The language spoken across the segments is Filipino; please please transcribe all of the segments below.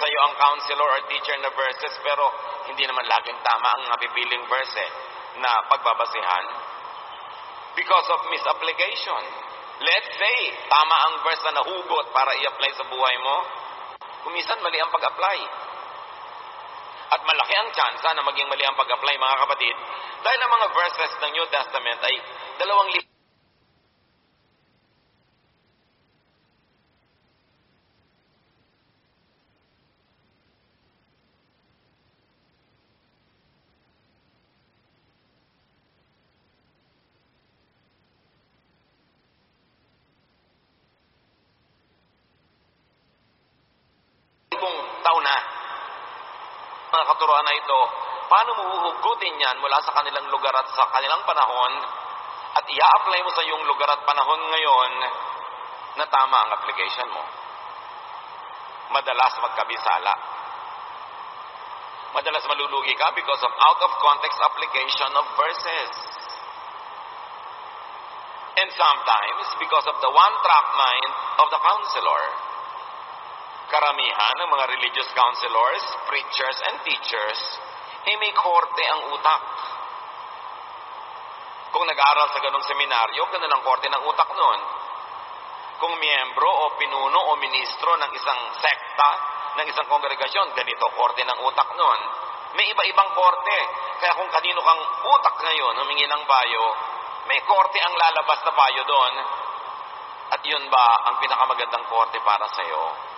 sa'yo ang counselor or teacher na verses, pero hindi naman laging tama ang napipiling verse na pagbabasehan. Because of misapplication. Let's say, tama ang verse na nahugot para i-apply sa buhay mo. Kumisan mali ang pag-apply. At malaki ang tsansa na maging mali ang pag-apply, mga kapatid, dahil ang mga verses ng New Testament ay 2,000 taon na. Mga katuruan na ito, paano mo huhugutin yan mula sa kanilang lugar at sa kanilang panahon at i-apply mo sa iyong lugar at panahon ngayon na tama ang application mo? Madalas magkabisala. Madalas malulugi ka because of out of context application of verses. And sometimes because of the one-track mind of the counselor. Karamihan ng mga religious counselors, preachers, and teachers ay may korte ang utak. Kung nag-aaral sa ganong seminaryo, ganun ang korte ng utak nun. Kung miyembro o pinuno o ministro ng isang sekta, ng isang kongregasyon, ganito korte ng utak nun. May iba-ibang korte. Kaya kung kanino kang utak ngayon, humingi ng payo, may korte ang lalabas na payo doon. At yun ba ang pinakamagandang korte para sa'yo?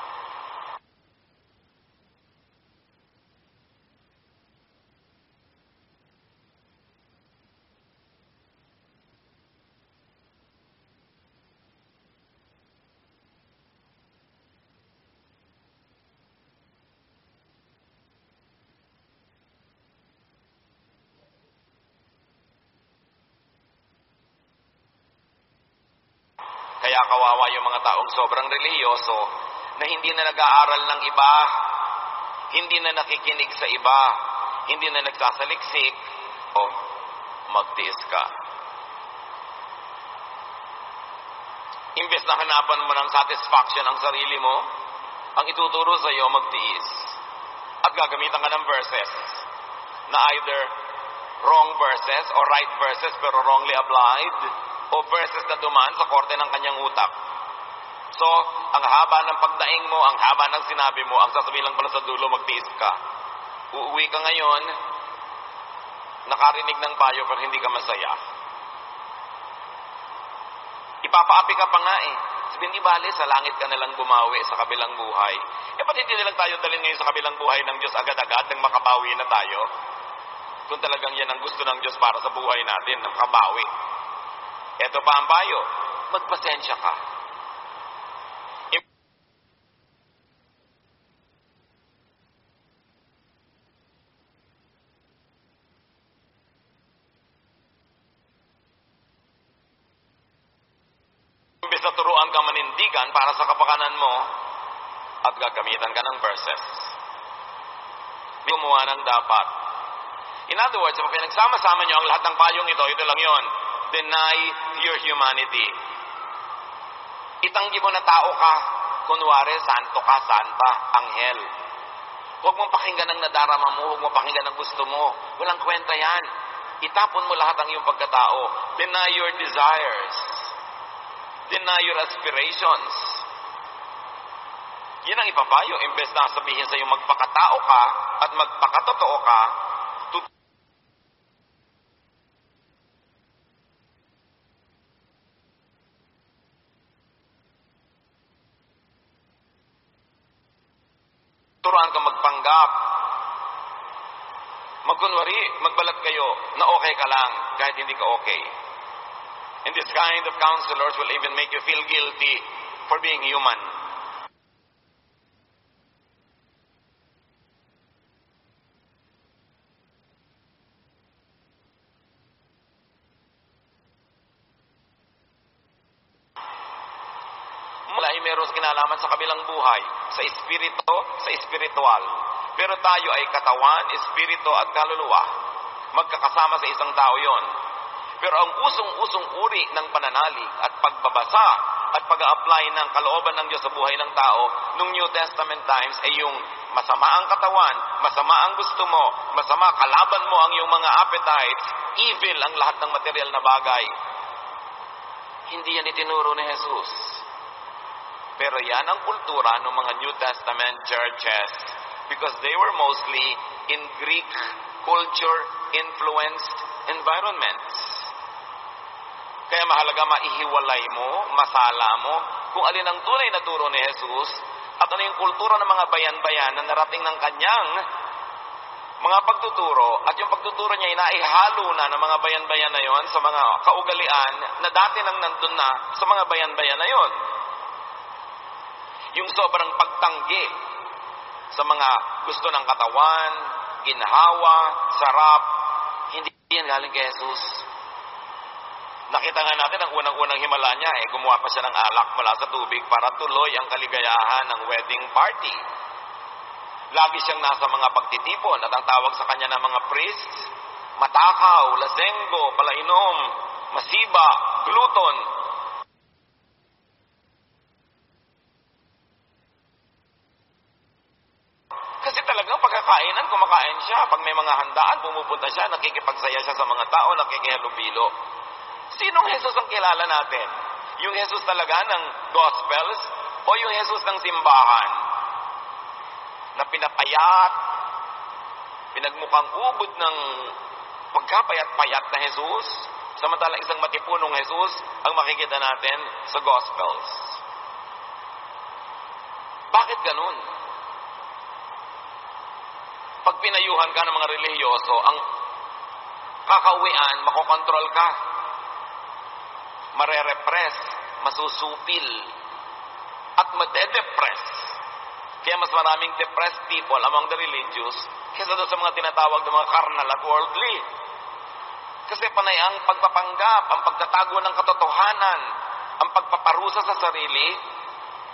Kaya kawawa yung mga taong sobrang reliyoso na hindi na nag-aaral ng iba, hindi na nakikinig sa iba, hindi na nagsasaliksik, o magtiis ka. Imbes na hanapan mo ng satisfaction ang sarili mo, ang ituturo sa iyo magtiis. At gagamitan ka ng verses na either wrong verses or right verses pero wrongly applied, o verses na dumaan sa korte ng kanyang utak. So, ang haba ng pagdaing mo, ang haba ng sinabi mo, ang sasabihin lang pala sa dulo, magtiis ka. Uuwi ka ngayon, nakarinig ng payo pero hindi ka masaya. Ipapaapi ka pa nga eh. Sabihin, di bale, sa langit ka nalang bumawi sa kabilang buhay. Ba't hindi nilang tayo dalhin ngayon sa kabilang buhay ng Diyos agad-agad nang makabawi na tayo? Kung talagang yan ang gusto ng Diyos para sa buhay natin, ng makabawi. Ito pa ang payo, magpasensya ka. Imbes na turuan ka manindigan para sa kapakanan mo, at gagamitan ka ng verses. Gumawa ng dapat. In other words, kung pinagsama-sama nyo ang lahat ng payong ito lang yon. Deny your humanity. Itanggi mo na tao ka. Kunwari, santo ka, santa, anghel. Huwag mong pakinggan ang nadarama mo, huwag mong pakinggan ang gusto mo. Walang kwenta yan. Itapon mo lahat ang iyong pagkatao. Deny your desires. Deny your aspirations. Yan ang ipapayo. Imbes na sabihin sa iyo, magpakatao ka at magpakatotoo ka, turuan ka magpanggap. Magkunwari, magbalat kayo na okay ka lang kahit hindi ka okay. And this kind of counselors will even make you feel guilty for being human. Mula ay meron kinalaman sa kabilang buhay, sa espiritu, sa espiritual. Pero tayo ay katawan, espiritu at kaluluwa. Magkakasama sa isang tao yon. Pero ang usong-usong uri ng pananalig at pagbabasa at pag-a-apply ng kalooban ng Diyos sa buhay ng tao nung New Testament times ay yung masama ang katawan, masama ang gusto mo, masama, kalaban mo ang iyong mga appetites, evil ang lahat ng material na bagay. Hindi yan itinuro ni Jesus. Pero yan ang kultura ng mga New Testament churches because they were mostly in Greek culture-influenced environments. Kaya mahalaga maihiwalay mo, masala mo, kung alin ang tunay na turo ni Jesus at ano yung kultura ng mga bayan-bayan na narating ng kanyang mga pagtuturo at yung pagtuturo niya ay naihalo na ng mga bayan-bayan na yon sa mga kaugalian na dati nang nandun na sa mga bayan-bayan na yon. Yung sobrang pagtanggi sa mga gusto ng katawan, ginhawa, sarap, hindi yan galing kay Jesus. Nakita nga natin ang unang-unang himala niya, gumawa pa siya ng alak mula sa tubig para tuloy ang kaligayahan ng wedding party. Lagi siyang nasa mga pagtitipon at ang tawag sa kanya ng mga priests, matakaw, lasenggo, palainom, masiba, glutton. Kasi talagang pagkakainan, kumakain siya. Pag may mga handaan, pumupunta siya, nakikipagsaya siya sa mga tao, nakikihalubilo. Sinong Jesus ang kilala natin? Yung Jesus talaga ng Gospels o yung Jesus ng simbahan? Na pinapayat, pinagmukhang ubod ng pagkapayat-payat na Jesus, samantalang isang matipunong Jesus ang makikita natin sa Gospels. Bakit ganun? Pag pinayuhan ka ng mga relihiyoso, ang kakauwian, makokontrol ka. Marerepress, masusupil, at madedepress. Kaya mas maraming depressed people among the religious kaysa doon sa mga tinatawag ng mga carnal at worldly. Kasi panay ang pagpapanggap, ang pagtatago ng katotohanan, ang pagpaparusa sa sarili,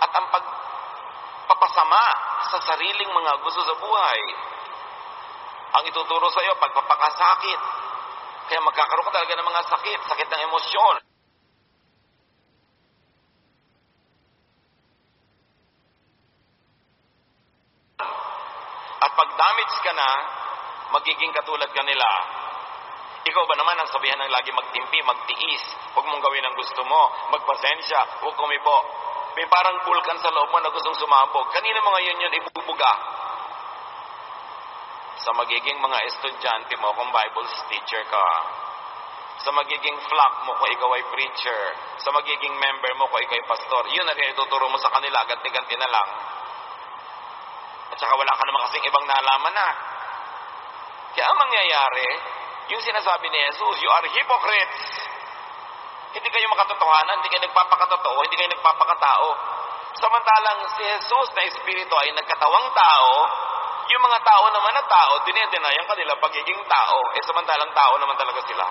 at ang pagpapasama sa sariling mga gusto sa buhay. Ang ituturo sa iyo, pagpapakasakit. Kaya magkakaroon ka talaga ng mga sakit, sakit ng emosyon. At pag damage ka na, magiging katulad ka nila. Ikaw ba naman ang sabihan ng lagi magtimpi, magtiis, huwag mong gawin ang gusto mo, magpasensya, huwag kumibo. May parang bulkan sa loob mo na gustong sumabog. Kanina mga yun ibubuga. Sa magiging mga estudyante mo kung Bible teacher ka. Sa magiging flock mo kung ikaw ay preacher. Sa magiging member mo kung ikaw ay pastor. Yun na rin ituturo mo sa kanila, ganti-ganti na lang. At saka wala ka naman kasing ibang nalaman na. Kaya ang mangyayari, yung sinasabi ni Jesus, you are hypocrites. Hindi kayo makatotohanan, hindi kayo nagpapakatotoo, hindi kayo nagpapakatao. Samantalang si Jesus na Espiritu ay nagkatawang tao, yung mga tao naman na tao, dinedeny ang kanila pagiging tao. Samantalang tao naman talaga sila.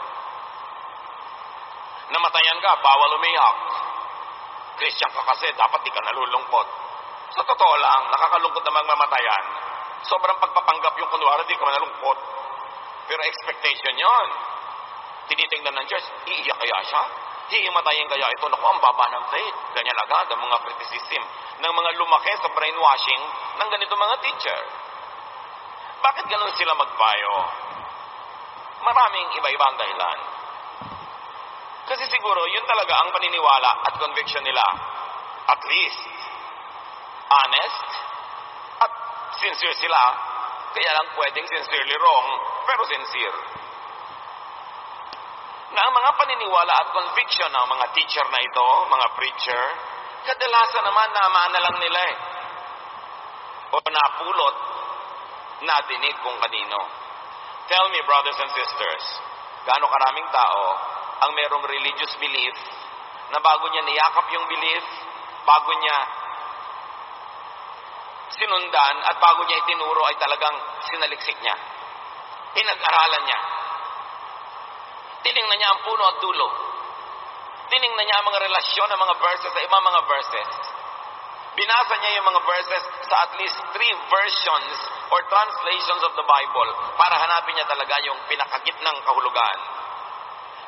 Namatayan ka, bawal umiyak. Christian ka kasi, dapat di ka nalulungkot. Sa totoo lang, nakakalungkot na mamatayan. Sobrang pagpapanggap yung kunwari, di ka nalungkot. Pero expectation yon. Tinitingnan ng church, iiyak kaya siya? Hihimatayin kaya ito? Naku, ang baba ng faith. Ganyan agad ang mga criticism ng mga lumaki sa brainwashing ng ganito mga teacher. Bakit ganun sila magpayo? Maraming iba-ibang dahilan. Kasi siguro, yun talaga ang paniniwala at conviction nila. At least, honest at sincere sila. Kaya lang pwedeng sincerely wrong, pero sincere. Na ang mga paniniwala at conviction ng mga teacher na ito, mga preacher, kadalasan naman namaan na lang nila o napulot, nadinig kung kanino. Tell me, brothers and sisters, gaano karaming tao ang merong religious belief na bago niya niyakap yung belief, bago niya sinundan at bago niya itinuro ay talagang sinaliksik niya. Pinag-aralan niya. Tiningnan niya ang puno at dulo. Tiningnan niya ang mga relasyon ng mga verses sa ibang mga verses. Binasa niya yung mga verses sa at least 3 versions or translations of the Bible para hanapin niya talaga yung pinakagitnang kahulugan.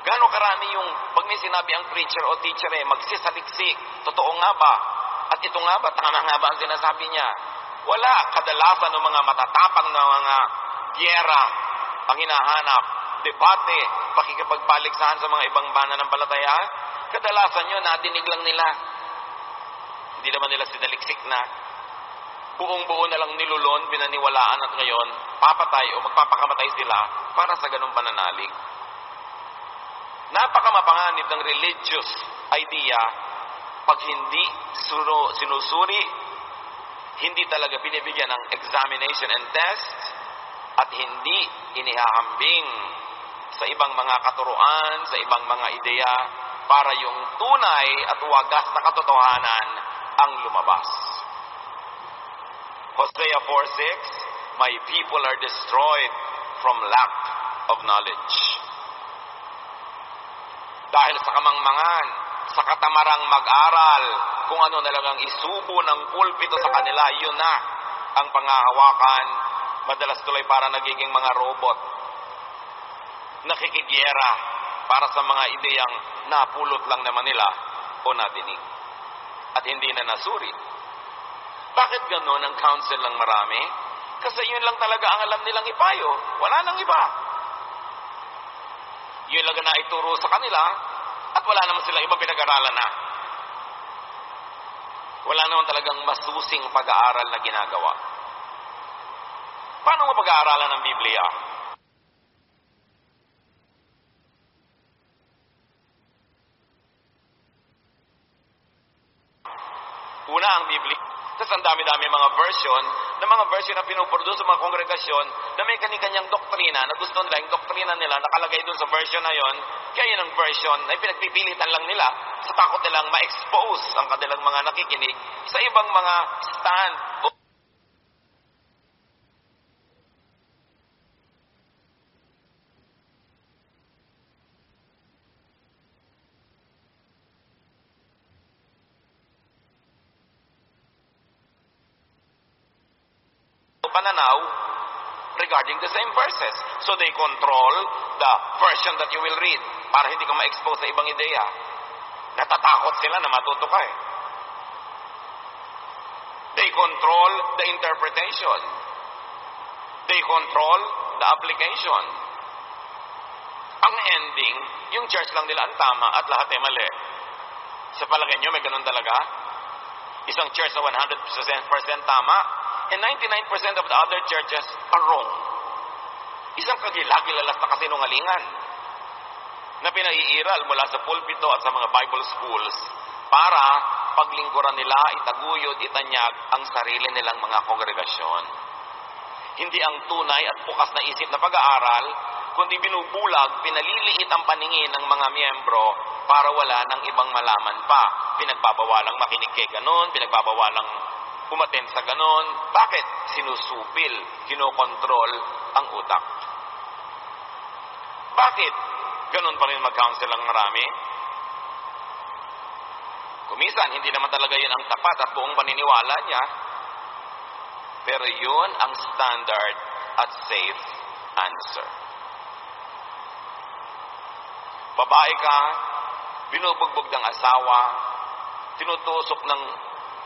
Gaano karami yung pag may sinabi ang preacher o teacher magsisaliksik. Totoo nga ba? At ito nga ba? Tama nga ba ang sinasabi niya? Wala. Kadalasan ng mga matatapang na mga giyera ang hinahanap. Debate, pakikipagpaligsahan sa mga ibang pananampalataya. Kadalasan yun, nadinig lang nila. Hindi naman nila sinaliksik na. Buong-buo na lang nilulon, pinaniwalaan at ngayon, papatay o magpapakamatay sila para sa ganung pananalig. Napakamapanganib ng religious idea pag hindi sinusuri, hindi talaga binibigyan ng examination and test, at hindi inihahambing sa ibang mga katuruan, sa ibang mga ideya, para yung tunay at wagas na katotohanan ang lumabas. Hosea 4:6, my people are destroyed from lack of knowledge. Dahil sa kamangmangan, sa katamarang mag-aral, kung ano na lang ang isubo ng pulpito sa kanila, yun na ang pangahawakan. Madalas tuloy para nagiging mga robot. Nakikigyera para sa mga ideyang napulot lang naman nila o nadinig. At hindi na nasuri. Bakit gano'n ang counsel ng marami? Kasi yun lang talaga ang alam nilang ipayo. Wala nang iba. Yun lang na ituro sa kanila at wala naman silang ibang pinag-aralan na. Wala naman talagang masusing pag-aaral na ginagawa. Paano mo pag-aaralan ng Biblia? Una ang Biblia. Tapos ang dami-dami mga version na pinuproduce sa mga kongregasyon na may kani-kanyang doktrina na gusto nila, yung doktrina nila nakalagay dun sa version na yon. Kaya yun ang version na pinagpipilitan lang nila sa takot nilang ma-expose ang kanilang mga nakikinig sa ibang mga stand. Pananaw regarding the same verses. So they control the version that you will read para hindi ka ma-expose sa ibang ideya. Natatakot sila na matuto ka eh. They control the interpretation. They control the application. Ang ending, yung church lang nila ang tama at lahat ay mali. Sa palagay nyo, may ganun talaga? Isang church na 100% tama, and 99% of the other churches are wrong. Isang kagilagilalas na kasinungalingan na pinaiiral mula sa pulpito at sa mga Bible schools para paglingkuran nila, itaguyod, itanyag ang sarili nilang mga kongregasyon. Hindi ang tunay at bukas na isip na pag-aaral, kundi binubulag, pinaliliit ang paningin ng mga miyembro para wala ng ibang malaman pa. Pinagbabawalang makinig kay ganon, pinagbabawalang umaten sa ganon. Bakit? Sinusupil, kinokontrol ang utak. Bakit? Ganon pa rin mag-counsel ang marami. Kumisan, hindi naman talaga yun ang tapat at buong paniniwala niya. Pero yun ang standard at safe answer. Babae ka, binubugbog ng asawa, tinutusok ng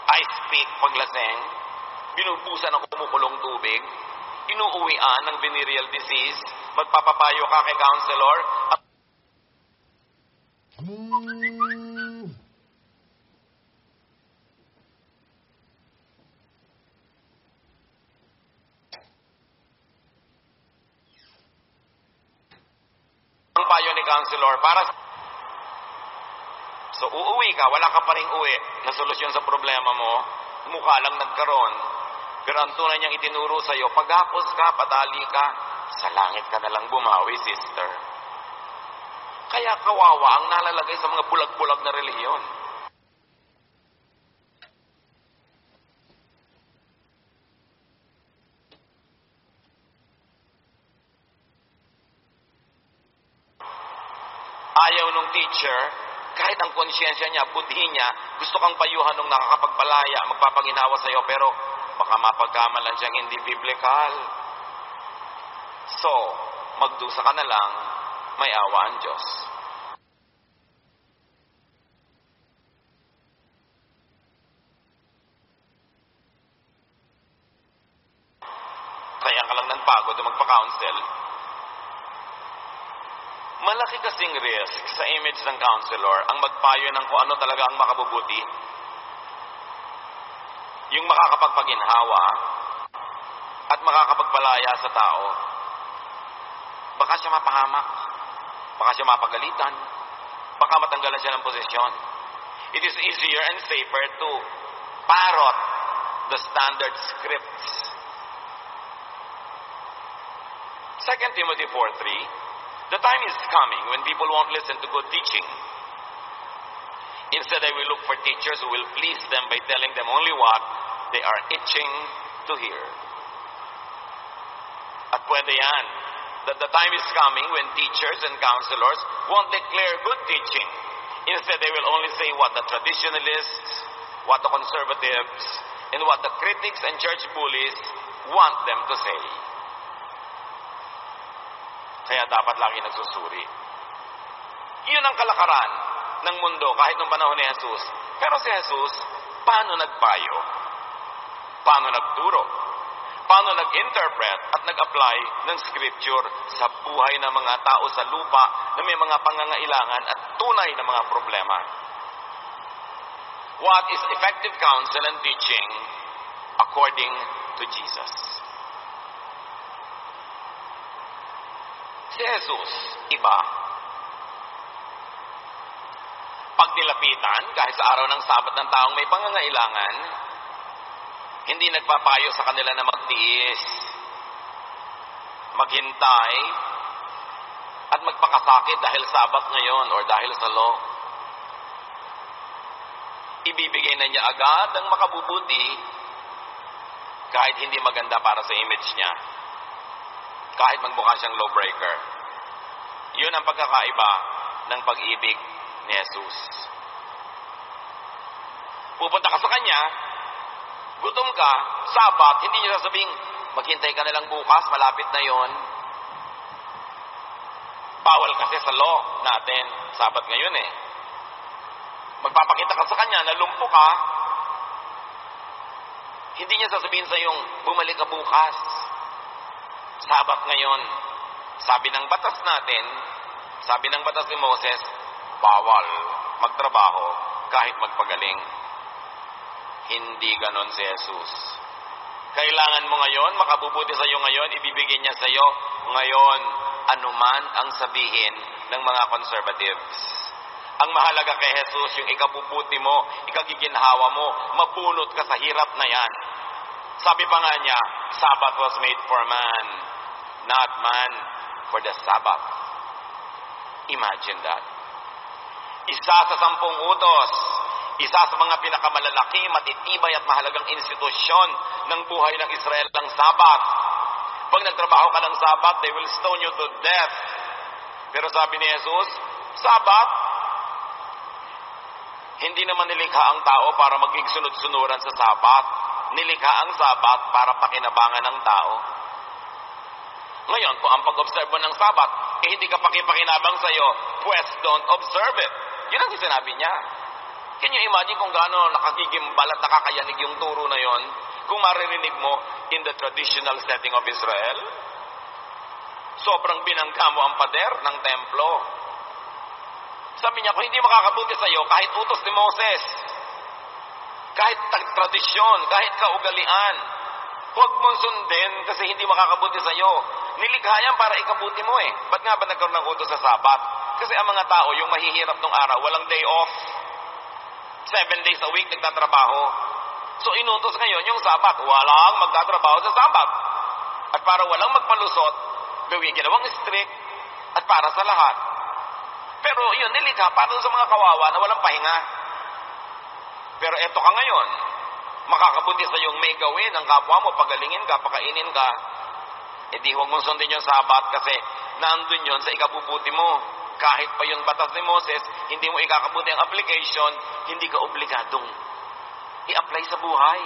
ice pick paglaseng, binubusan ng kumukulong tubig, inuuwian ng venereal disease, magpapapayo ka kay counselor, at ang payo ni counselor para so uuwi ka, wala ka pa ring uwi na solusyon sa problema mo, mukha lang nagkaroon. Pero ang tunay niyang itinuro sa iyo, paghapos ka, padali ka, sa langit ka na lang bumawi, sister. Kaya kawawa ang nalalagay sa mga bulag-bulag na relihiyon. Ayaw nung teacher, kahit ang konsyensya niya, budhi niya, gusto kang payuhan nung nakakapagpalaya, magpapanginawa sa iyo, pero baka mapagkamalan siyang hindi biblical. So, magdusa ka na lang, may awa ang Diyos. masaya ka lang ng pagod o magpa-counsel. Malaki kasing risk sa image ng counselor ang magpayo ng kung ano talaga ang makabubuti. Yung makakapagpaginhawa at makakapagpalaya sa tao. Baka siya mapahamak. Baka siya mapagalitan. Baka matanggalan siya ng posisyon. It is easier and safer to parrot the standard scripts. 2 Timothy 4:3, the time is coming when people won't listen to good teaching. Instead, they will look for teachers who will please them by telling them only what they are itching to hear. At pwede yan, that the time is coming when teachers and counselors won't declare good teaching. Instead, they will only say what the traditionalists, what the conservatives, and what the critics and church bullies want them to say. Kaya dapat lagi nagsusuri. Yun ang kalakaran ng mundo kahit nung panahon ni Jesus. Pero si Jesus, paano nagpayo? Paano nagturo? Paano nag-interpret at nag-apply ng scripture sa buhay ng mga tao sa lupa na may mga pangangailangan at tunay na mga problema? What is effective counsel and teaching according to Jesus? Si Jesus, iba. Pag nilapitan, kahit sa araw ng Sabat ng taong may pangangailangan, hindi nagpapayo sa kanila na magtiis, maghintay, at magpakasakit dahil Sabat ngayon or dahil sa law. Ibibigay na niya agad ang makabubuti kahit hindi maganda para sa image niya. Kahit magmukha siyang lawbreaker. Yun ang pagkakaiba ng pag-ibig ni Jesus. Pupunta ka sa Kanya, gutom ka, Sabat, hindi niya sasabing, maghintay ka na lang bukas, malapit na yon. Bawal kasi sa law natin, Sabat ngayon eh. Magpapakita ka sa Kanya, nalumpo ka, hindi niya sasabihin sa yung, bumalik ka bukas. Sabat ngayon, sabi ng batas natin, sabi ng batas ni Moses, bawal magtrabaho kahit magpagaling. Hindi ganon si Jesus. Kailangan mo ngayon, makabubuti sa iyo ngayon, ibibigay niya sa iyo ngayon, anuman ang sabihin ng mga conservatives. Ang mahalaga kay Jesus, yung ikabubuti mo, ikagiginhawa mo, mapulot ka sa hirap na yan. Sabi pa nga niya, Sabbath was made for man, not man for the Sabbath. Imagine that. Isa sa 10 utos, isa sa mga pinakamalalaki, matitibay at mahalagang institusyon ng buhay ng Israel ang Sabbath. Pag nagtrabaho ka ng Sabbath, they will stone you to death. Pero sabi ni Jesus, Sabbath, hindi naman nilikha ang tao para maging sunod-sunuran sa Sabbath. Nilikha ang Sabbath para pakinabangan ng tao. Ngayon, kung ang pag-observe mo ng Sabbath, hindi ka pakipakinabang sa'yo, pues don't observe it. Yun ang sinabi niya. Can you imagine kung gaano nakagigimbal at nakakayanig yung turo na yon kung maririnig mo in the traditional setting of Israel? Sobrang binangga mo ang pader ng templo. Sabi niya, kung hindi makakabuti sa'yo, kahit utos ni Moses, kahit tradisyon, kahit kaugalian, huwag mong sundin kasi hindi makakabuti sa'yo. Nilikha yan para ikabuti mo eh. Ba't nga ba nagkaroon ng utos sa Sabat? Kasi ang mga tao, yung mahihirap ng araw, walang day off. 7 days a week nagtatrabaho. So inutos ngayon yung Sabat, walang magtatrabaho sa Sabat. At para walang magpalusot, gawin ginawang strict at para sa lahat. Pero yun, nilikha para sa mga kawawa na walang pahinga. Pero eto ka ngayon, makakabuti sa yung may gawin ang kapwa mo, pagalingin ka, pakainin ka. E di huwag mong sundin yung Sabat kasi nandun yun sa ikabubuti mo. Kahit pa yung batas ni Moses, hindi mo ikakabuti ang application, hindi ka obligadong i-apply sa buhay.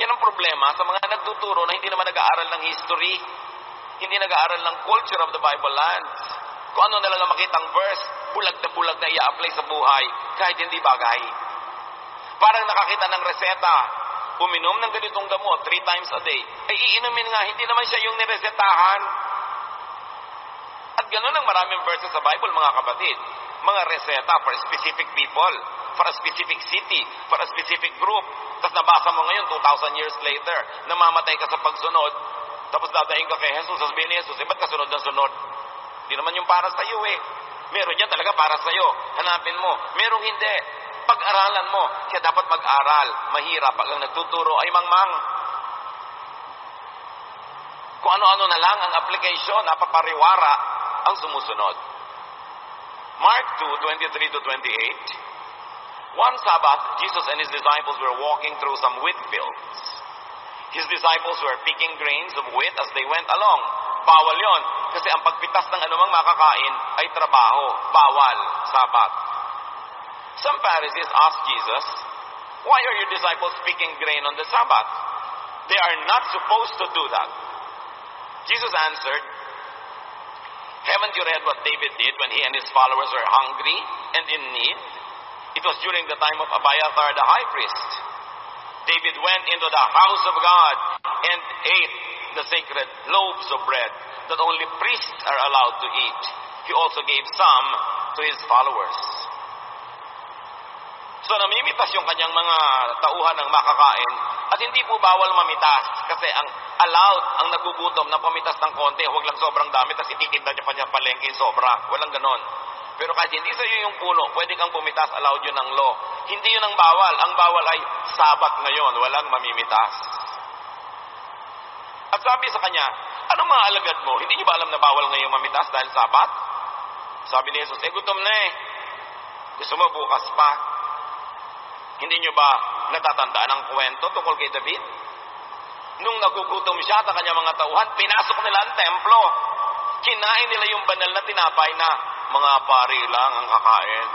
Yan ang problema sa mga nagtuturo na hindi naman nag-aaral ng history, hindi nag-aaral ng culture of the Bible lands. Kung ano na lang makitang verse, bulag na i-apply sa buhay kahit hindi bagay. Parang nakakita ng reseta uminom ng ganitong gamot 3 times a day, ay iinumin nga, hindi naman siya yung niresetahan. At ganun ang maraming verses sa Bible, mga kapatid. Mga reseta for specific people, for a specific city, for a specific group. Tapos nabasa mo ngayon, 2,000 years later, namamatay ka sa pagsunod, tapos dadaing ka kay Jesus, sasabihin ni Jesus, ba't ka sunod ng sunod? Hindi naman yung para sa iyo eh. Meron yan talaga para sa iyo. Hanapin mo. Merong hindi. Pag-aralan mo. Kaya dapat mag-aral. Mahirap pag ang nagtuturo ay mangmang. Kung ano-ano na lang ang application, napapariwara ang sumusunod. Mark 2:23-28. One Sabbath, Jesus and His disciples were walking through some wheat fields. His disciples were picking grains of wheat as they went along. Bawal yon. Kasi ang pagpitas ng anumang makakain ay trabaho. Bawal. Sabat. Some Pharisees asked Jesus, "Why are your disciples picking grain on the Sabbath? They are not supposed to do that." Jesus answered, "Haven't you read what David did when he and his followers were hungry and in need? It was during the time of Abiathar the high priest. David went into the house of God and ate the sacred loaves of bread that only priests are allowed to eat. He also gave some to his followers." So namimitas yung kanyang mga tauhan ng makakain at hindi po bawal mamitas kasi ang allowed, ang nagugutom na pamitas ng konti, huwag lang sobrang dami tapos ititinda niya pa niya palengke sobra. Walang ganon. Pero kahit hindi sa iyo yung puno, pwede kang pumitas, allowed yun ng law. Hindi yun ang bawal. Ang bawal ay sabat ngayon, walang mamimitas. At sabi sa kanya, "Anong mga alagad mo? Hindi niyo ba alam na bawal ngayong mamitas dahil sabat?" Sabi ni Jesus, gutom na eh. Gusto mo bukas pa? Hindi niyo ba natatandaan ang kwento tungkol kay David? Nung nagugutom siya at kanyang mga tauhan, pinasok nila ang templo. Kinain nila yung banal na tinapay na mga pari lang ang kakain.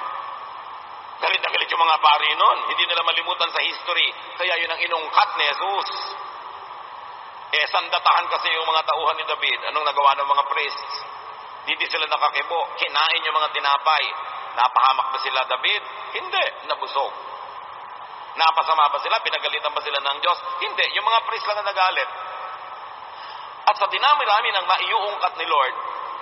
Galit na galit yung mga pari nun. Hindi nila malimutan sa history. Kaya yun ang inungkat ni Jesus. Sandatahan kasi yung mga tauhan ni David. Anong nagawa ng mga priests? Hindi sila nakakibo. Kinain yung mga tinapay. Napahamak ba sila, David? Hindi. Nabusog. Napasama ba sila? Pinagalitan ba sila ng Diyos? Hindi. Yung mga priests lang na nagalit. At sa dinami-rami ng maiuungkat ni Lord,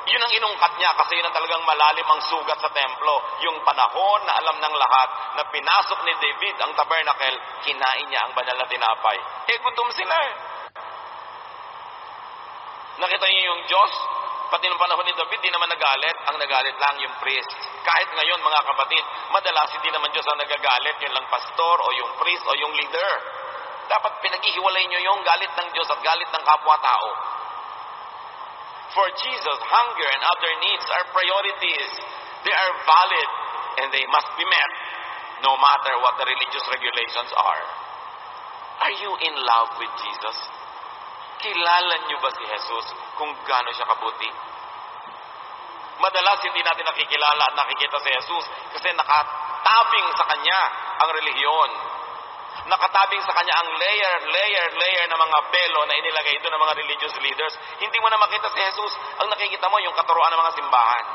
yun ang inungkat niya kasi yun ang talagang malalim ang sugat sa templo. Yung panahon na alam ng lahat na pinasok ni David ang tabernacle, kinain niya ang banal na tinapay. Gutom sila eh. Nakita niyo yung Diyos, pati nung panahon ni David, di naman nagalit. Ang nagalit lang yung priest. Kahit ngayon, mga kapatid, madalas hindi naman Diyos ang nagagalit. Yun lang pastor o yung priest o yung leader. Dapat pinag-ihiwalay niyo yung galit ng Diyos at galit ng kapwa-tao. For Jesus, hunger and other needs are priorities. They are valid and they must be met no matter what the religious regulations are. Are you in love with Jesus? Kilala niyo ba si Jesus kung gaano siya kabuti? Madalas hindi natin nakikilala at nakikita si Jesus kasi nakatabing sa kanya ang relihiyon. Nakatabing sa kanya ang layer na mga belo na inilagay doon ng mga religious leaders. Hindi mo na makita si Jesus. Ang nakikita mo yung katuruan ng mga simbahan.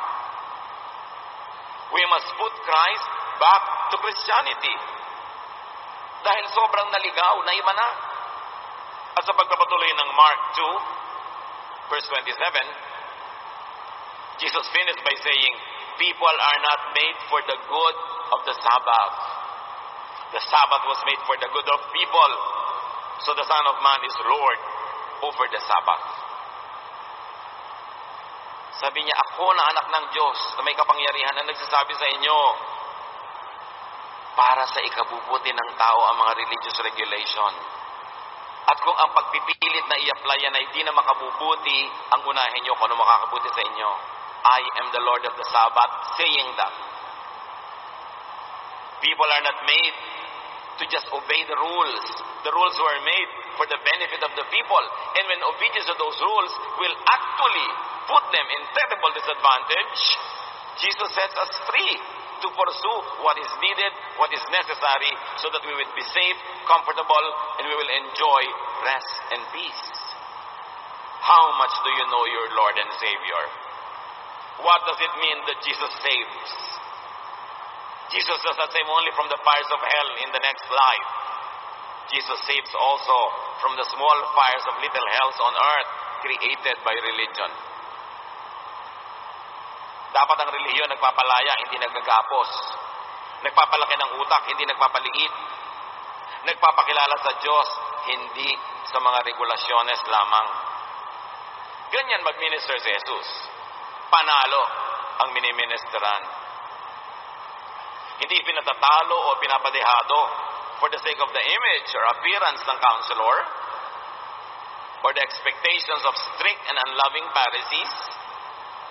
We must put Christ back to Christianity. Dahil sobrang naligaw, naiba na. At sa pagpapatuloy ng Mark 2, verse 27, Jesus finished by saying, "People are not made for the good of the Sabbath. The Sabbath was made for the good of people. So the Son of Man is Lord over the Sabbath." Sabi niya, ako na anak ng Diyos na may kapangyarihan na nagsasabi sa inyo para sa ikabubuti ng tao ang mga religious regulation. At kung ang pagpipilit na i-apply yan ay di na makabubuti, ang unahin nyo kung ano makakabuti sa inyo. I am the Lord of the Sabbath, saying that. People are not made to just obey the rules. The rules were made for the benefit of the people. And when obedience to those rules will actually put them in terrible disadvantage, Jesus sets us free to pursue what is needed, what is necessary, so that we will be safe, comfortable, and we will enjoy rest and peace. How much do you know your Lord and Savior? What does it mean that Jesus saves? Jesus does not save only from the fires of hell in the next life. Jesus saves also from the small fires of little hells on earth created by religion. Dapat ang relihiyon nagpapalaya, hindi nagagapos. Nagpapalaki ng utak, hindi nagpapaliit. Nagpapakilala sa Diyos, hindi sa mga regulasyones lamang. Ganyan mag-minister si Jesus. Panalo ang miniministeran. Hindi pinatatalo o pinapadehado for the sake of the image or appearance ng counselor or the expectations of strict and unloving Pharisees,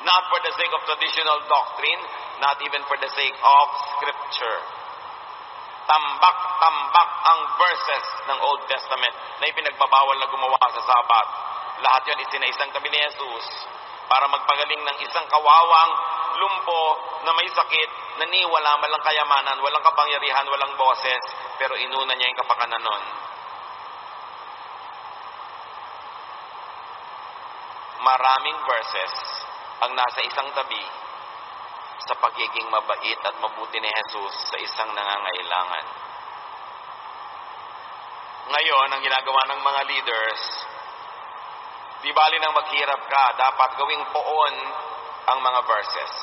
not for the sake of traditional doctrine, not even for the sake of Scripture. Tambak-tambak ang verses ng Old Testament na ipinagbabawal na gumawa sa Sabat. Lahat yun isinaisang tabi ni Jesus para magpagaling ng isang kawawang lumpo na may sakit, na wala malang kayamanan, walang kapangyarihan, walang boses, pero inuna niya yung kapakanan nun. Maraming verses ang nasa isang tabi sa pagiging mabait at mabuti ni Jesus sa isang nangangailangan. Ngayon, ang ginagawa ng mga leaders, di bali nang maghirap ka, dapat gawing poon ang mga verses.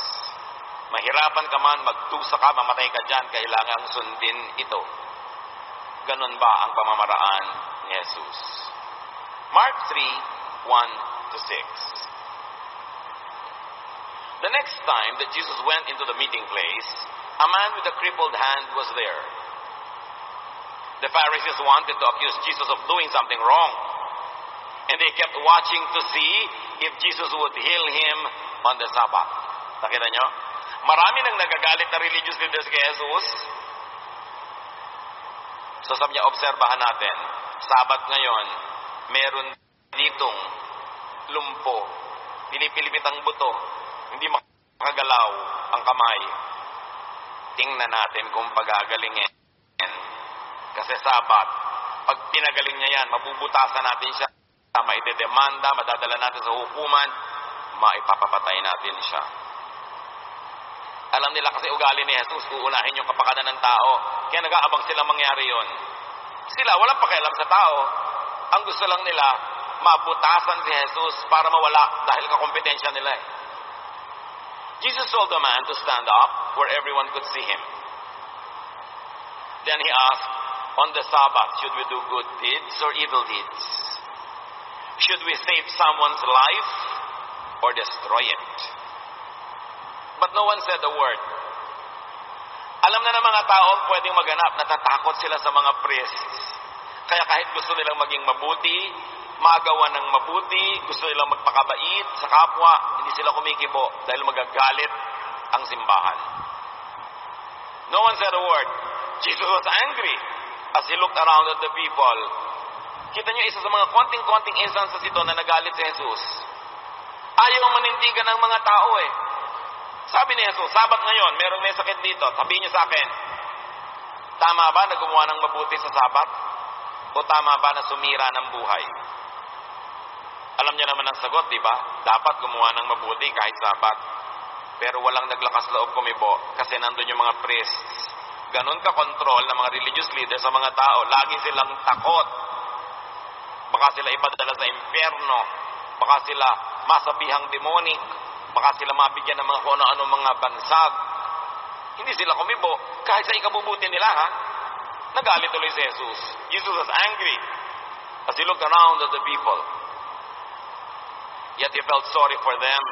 Mahirapan ka man, magdusa ka, mamatay ka dyan, kailangang sundin ito. Ganun ba ang pamamaraan ni Jesus? Mark 3:1-6. The next time that Jesus went into the meeting place, a man with a crippled hand was there. The Pharisees wanted to accuse Jesus of doing something wrong, and they kept watching to see if Jesus would heal him on the Sabbath. Nakita nyo? Marami nang nagagalit na religious leaders kay Jesus. So sabi niya, obserbahan natin, Sabat ngayon, meron ditong lumpo, pinipilipit ang buto, hindi makagalaw ang kamay. Tingnan natin kung pagagalingin. Kasi Sabat, pag pinagaling niya yan, mabubutasan natin siya, maidedemanda, madadala natin sa hukuman, maipapapatay natin siya. Alam nila kasi ugali ni Jesus, uunahin yung kapakanan ng tao, kaya nag-aabang sila mangyari yon. Sila, walang pakialam sa tao. Ang gusto lang nila, mabutasan si Jesus para mawala dahil kakompetensya nila eh. Jesus told the man to stand up where everyone could see him. Then he asked, on the Sabbath, should we do good deeds or evil deeds? Should we save someone's life or destroy it? But no one said a word. Alam na ng mga tao pwedeng maganap, natatakot sila sa mga priests. Kaya kahit gusto nilang maging mabuti, magawa ng mabuti, gusto nilang magpakabait sa kapwa, hindi sila kumikibo dahil magagalit ang simbahan. No one said a word. Jesus was angry as he looked around at the people. Kita niyo, isa sa mga konting-konting instances ito na nagalit si Jesus. Ayaw manindigan ng mga tao eh. Sabi ni Jesus, Sabat ngayon, merong may sakit dito, sabihin niyo sa akin, tama ba na gumawa ng mabuti sa Sabat? O tama ba na sumira ng buhay? Alam niyo naman ang sagot, di ba? Dapat gumawa ng mabuti kahit Sabat. Pero walang naglakas loob kumibo kasi nandun yung mga priests. Ganon ka-control ng mga religious leaders sa mga tao. Lagi silang takot. Baka sila ipadala sa impyerno. Baka sila masabihang demonic. Baka sila mabigyan ng mga kung ano mga bansag. Hindi sila kumibo. Kahit sa ikabubuti nila, ha? Nagalit tuloy si Jesus. Jesus was angry as he looked around at the people. Yet he felt sorry for them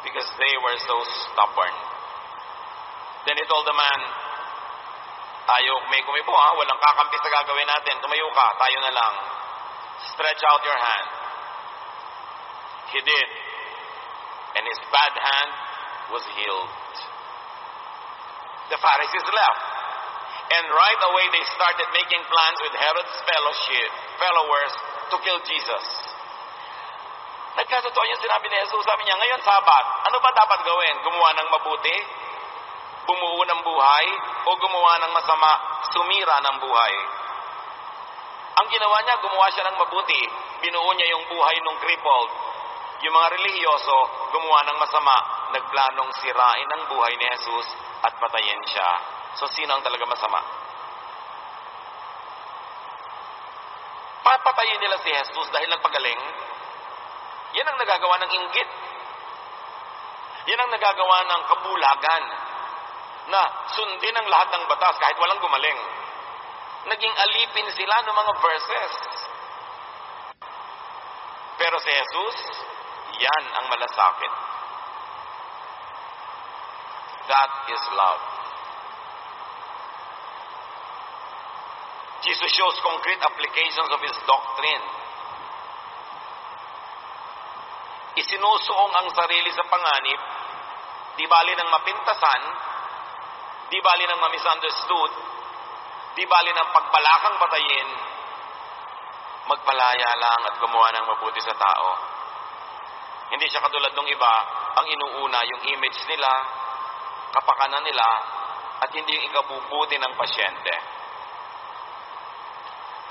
because they were so stubborn. Then he told the man, tayo may kumibo, ha? Walang kakampi sa gagawin natin. Tumayo ka, tayo na lang. Stretch out your hand. He did. And his bad hand was healed. The Pharisees left. And right away they started making plans with Herod's followers to kill Jesus. Nagkatotoo yung sinabi ni Jesus. Sabi niya, ngayon Sabat, ano ba dapat gawin? Gumawa ng mabuti? Bumuo ng buhay? O gumawa ng masama? Sumira ng buhay? Ang ginawa niya, gumawa siya ng mabuti. Binuo niya yung buhay ng crippled. Yung mga relihiyoso, gumawa ng masama. Nagplanong sirain ang buhay ni Jesus at patayin siya. So, sino ang talaga masama? patayin nila si Jesus dahil nagpagaling, yan ang nagagawa ng inggit. Yan ang nagagawa ng kabulagan na sundin ang lahat ng batas kahit walang gumaling. Naging alipin sila ng mga verses. Pero si Jesus, yan ang malasakit. That is love. Jesus shows concrete applications of His doctrine. Isinusuong ang sarili sa panganib, di bali ng mapintasan, di bali ng ma-misunderstood, di bali ng pagbalakang patayin, magpalaya lang at gumawa ng mabuti sa tao. Hindi siya katulad ng iba, ang inuuna yung image nila, kapakanan nila, at hindi yung ikabubuti ng pasyente.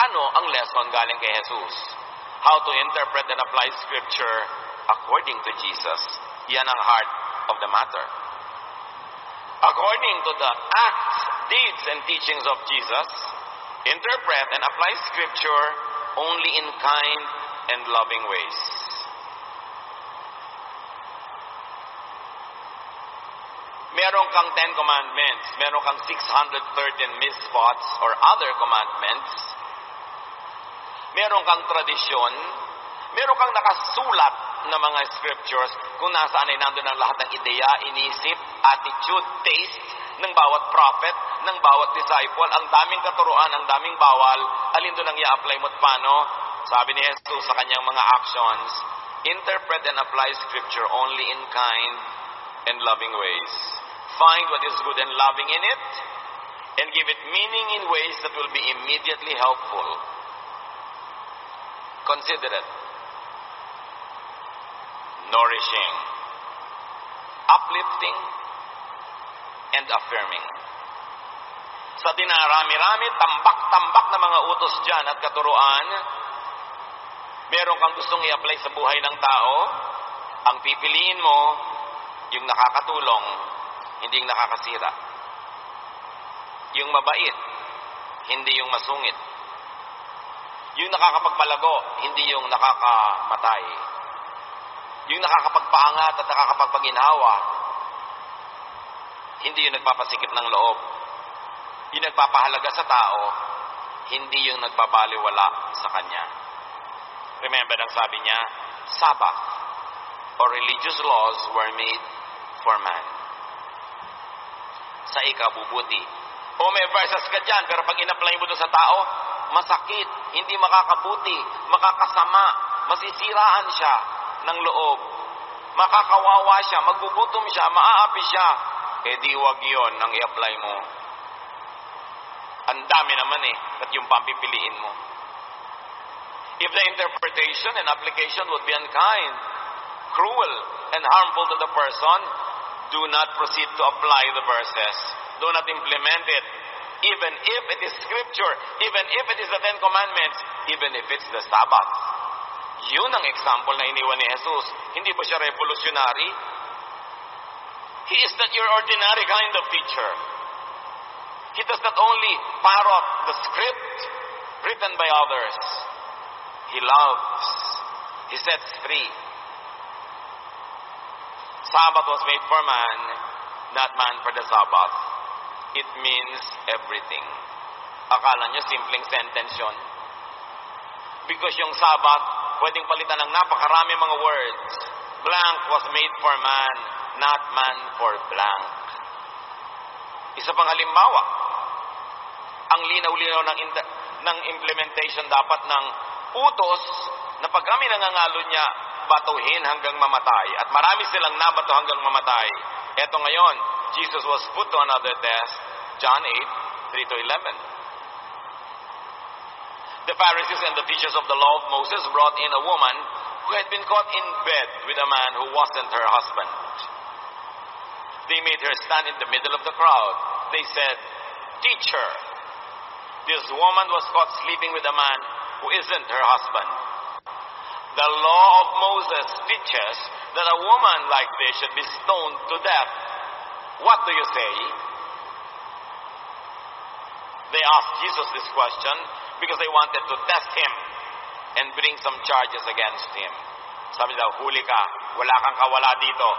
Ano ang lesson galing kay Jesus? How to interpret and apply Scripture according to Jesus. Yan ang heart of the matter. According to the acts, deeds, and teachings of Jesus, interpret and apply Scripture only in kind and loving ways. Meron kang 10 commandments, meron kang 613 mitzvot or other commandments, meron kang tradisyon, meron kang nakasulat na mga scriptures kung nasaan ay nandun ang lahat ng ideya, inisip, attitude, taste ng bawat prophet, ng bawat disciple, ang daming katuruan, ang daming bawal, alin doon ang i-apply mo at paano? Sabi ni Jesus sa kanyang mga actions, interpret and apply Scripture only in kind and loving ways. Find what is good and loving in it, and give it meaning in ways that will be immediately helpful. Considerate, nourishing, uplifting, and affirming. Sa dinarami-rami, tambak-tambak na mga utos dyan at katuruan, meron kang gustong i-apply sa buhay ng tao, ang pipiliin mo, yung nakakatulong, hindi yung nakakasira. Yung mabait, hindi yung masungit. Yung nakakapagpalago, hindi yung nakakamatay. Yung nakakapagpaangat at nakakapagpaginhawa, hindi yung nagpapasikip ng loob. Yung nagpapahalaga sa tao, hindi yung nagpapaliwala sa kanya. Remember ang sabi niya, Sabbath or religious laws were made for man. Sa ikabubuti. O may verses ka dyan, pero pag in-apply mo doon sa tao, masakit, hindi makakabuti, makakasama, masisiraan siya ng loob. Makakawawa siya, magbubutom siya, maaapi siya. Eh di wag yun ang i-apply mo. Ang dami naman at yung pampipiliin mo. If the interpretation and application would be unkind, cruel, and harmful to the person, do not proceed to apply the verses. Do not implement it. Even if it is Scripture, even if it is the 10 Commandments, even if it's the Sabbath. Yun ang example na iniwan ni Jesus. Hindi ba siya revolutionary? He is not your ordinary kind of teacher. He does not only parrot the script written by others. He loves. He sets free. Sabbath was made for man, not man for the Sabbath. It means everything. Akala nyo simpleng sentence yun? Because yung Sabbath, pwedeng palitan ng napakarami mga words. Blank was made for man, not man for blank. Isa pang halimbawa, ang linaw-linaw ng implementation dapat ng utos na pag kami nangangalo niya, batuhin hanggang mamatay. At marami silang nabato hanggang mamatay. Eto ngayon, Jesus was put to another test. John 8, 3-11. The Pharisees and the teachers of the law of Moses brought in a woman who had been caught in bed with a man who wasn't her husband. They made her stand in the middle of the crowd. They said, "Teacher, this woman was caught sleeping with a man who isn't her husband. The law of Moses teaches that a woman like this should be stoned to death. What do you say?" They asked Jesus this question because they wanted to test him. and bring some charges against him. Sabi nila, huli ka, wala kang kawala dito.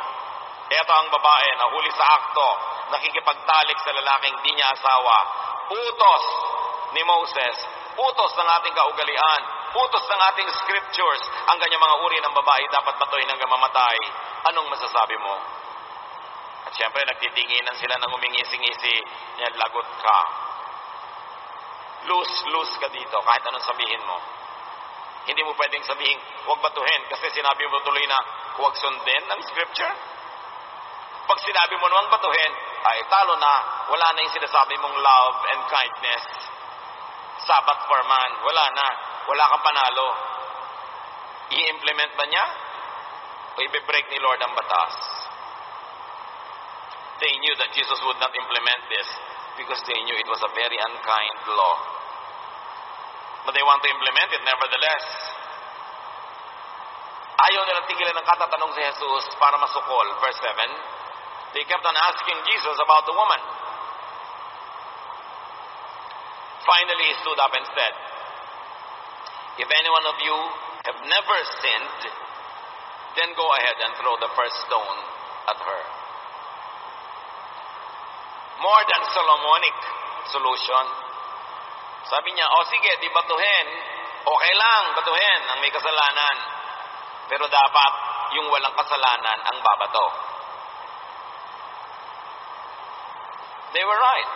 Ito ang babae na huli sa akto, nakikipagtalik sa lalaking di niya asawa. Utos ni Moses, utos ng ating kaugalian, utos ng ating scriptures, ang ganyang mga uri ng babae dapat batuhin hanggang mamatay. Anong masasabi mo? At syempre, nagtitinginan sila ng umingisi-ngisi niya, lagot ka. Lose ka dito, kahit anong sabihin mo. Hindi mo pwedeng sabihin, huwag batuhin, kasi sinabi mo tuloy na huwag sundin ng scripture. Pag sinabi mo namang batuhin, ay talo na, wala na yung sinasabi mong love and kindness. Sabbath for man, wala na, wala kang panalo. I-implement ba niya? O i-break ni Lord ang batas? They knew that Jesus would not implement this because they knew it was a very unkind law. But they want to implement it nevertheless. Ayaw nilang tigilan ng katatanong si Jesus para masukol. Verse 7, they kept on asking Jesus about the woman. Finally, he stood up and said, if any one of you have never sinned, then go ahead and throw the first stone at her. More than Solomonic solution. Sabi niya, sige, di batuhin. Okay lang, batuhin ang may kasalanan. Pero dapat yung walang kasalanan ang babato. They were right.